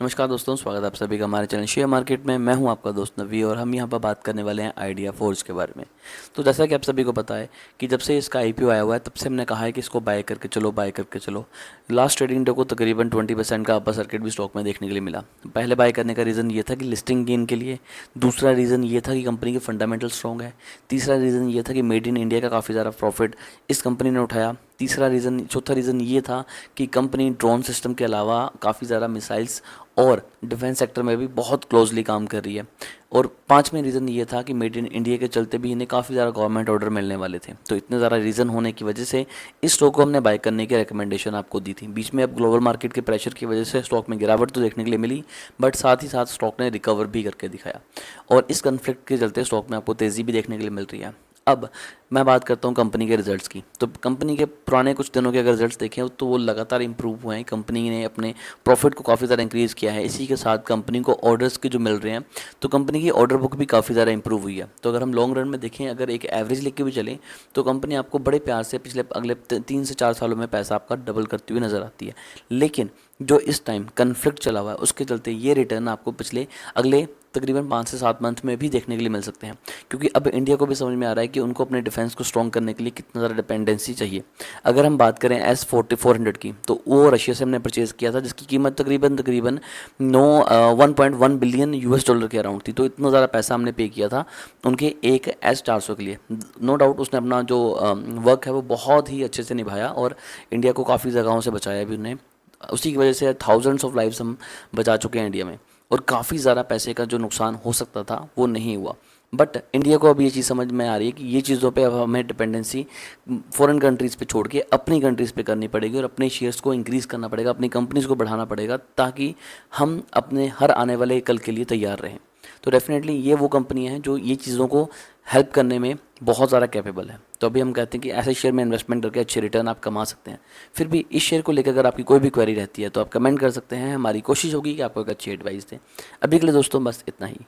नमस्कार दोस्तों, स्वागत है आप सभी का हमारे चैनल शेयर मार्केट में। मैं हूं आपका दोस्त नवी और हम यहां पर बात करने वाले हैं आइडिया फोर्ज के बारे में। तो जैसा कि आप सभी को पता है कि जब से इसका आईपीओ आया हुआ है तब से हमने कहा है कि इसको बाय करके चलो, बाय करके चलो। लास्ट ट्रेडिंग डे को तकरीबन 20% का अपर सर्किट भी स्टॉक में देखने के लिए मिला। पहले बाय करने का रीज़न ये था कि लिस्टिंग गेन के लिए, दूसरा रीज़न ये था कि कंपनी के फंडामेंटल स्ट्रॉन्ग है, तीसरा रीज़न ये था कि मेड इन इंडिया का काफ़ी ज़्यादा प्रॉफिट इस कंपनी ने उठाया, चौथा रीज़न ये था कि कंपनी ड्रोन सिस्टम के अलावा काफ़ी ज़्यादा मिसाइल्स और डिफेंस सेक्टर में भी बहुत क्लोजली काम कर रही है। और पांचवें रीज़न ये था कि मेड इन इंडिया के चलते भी इन्हें काफ़ी ज़्यादा गवर्नमेंट ऑर्डर मिलने वाले थे। तो इतने ज़्यादा रीज़न होने की वजह से इस स्टॉक को हमने बाय करने की रिकमेंडेशन आपको दी थी। बीच में अब ग्लोबल मार्केट के प्रेशर की वजह से स्टॉक में गिरावट तो देखने के लिए मिली, बट साथ ही साथ स्टॉक ने रिकवर भी करके दिखाया और इस कन्फ्लिक्ट के चलते स्टॉक में आपको तेज़ी भी देखने के लिए मिल रही है। अब मैं बात करता हूँ कंपनी के रिजल्ट्स की। तो कंपनी के पुराने कुछ दिनों के अगर रिजल्ट्स देखें तो वो लगातार इंप्रूव हुए हैं। कंपनी ने अपने प्रॉफिट को काफ़ी ज़्यादा इंक्रीज़ किया है। इसी के साथ कंपनी को ऑर्डर्स के जो मिल रहे हैं, तो कंपनी की ऑर्डर बुक भी काफ़ी ज़्यादा इंप्रूव हुई है। तो अगर हम लॉन्ग रन में देखें, अगर एक एवरेज लेके भी चलें, तो कंपनी आपको बड़े प्यार से पिछले अगले 3 से 4 सालों में पैसा आपका डबल करती हुई नज़र आती है। लेकिन जो इस टाइम कन्फ्लिक्ट चला हुआ है उसके चलते ये रिटर्न आपको पिछले अगले तकरीबन 5 से 7 मंथ में भी देखने के लिए मिल सकते हैं, क्योंकि अब इंडिया को भी समझ में आ रहा है कि उनको अपने डिफेंस को स्ट्रॉन्ग करने के लिए कितना ज़्यादा डिपेंडेंसी चाहिए। अगर हम बात करें S-400 की, तो वो रशिया से हमने परचेज़ किया था, जिसकी कीमत तकरीबन तकरीबन 1.1 बिलियन US डॉलर के अराउंड थी। तो इतना ज़्यादा पैसा हमने पे किया था उनके एक S-400 के लिए। नो डाउट उसने अपना जो वर्क है वो बहुत ही अच्छे से निभाया और इंडिया को काफ़ी जगहों से बचाया भी उन्हें। उसी की वजह से थाउजेंड्स ऑफ लाइव्स हम बचा चुके हैं इंडिया में, और काफ़ी ज़्यादा पैसे का जो नुकसान हो सकता था वो नहीं हुआ। बट इंडिया को अब ये चीज़ समझ में आ रही है कि ये चीज़ों पे अब हमें डिपेंडेंसी फॉरेन कंट्रीज़ पे छोड़ के अपनी कंट्रीज़ पे करनी पड़ेगी और अपने शेयर्स को इंक्रीज़ करना पड़ेगा, अपनी कंपनीज़ को बढ़ाना पड़ेगा, ताकि हम अपने हर आने वाले कल के लिए तैयार रहें। तो डेफिनेटली ये वो कंपनी है जो ये चीज़ों को हेल्प करने में बहुत ज़्यादा कैपेबल है। तो अभी हम कहते हैं कि ऐसे शेयर में इन्वेस्टमेंट करके अच्छे रिटर्न आप कमा सकते हैं। फिर भी इस शेयर को लेकर अगर आपकी कोई भी क्वेरी रहती है तो आप कमेंट कर सकते हैं। हमारी कोशिश होगी कि आपको एक अच्छी एडवाइस दें। अभी के लिए दोस्तों बस इतना ही।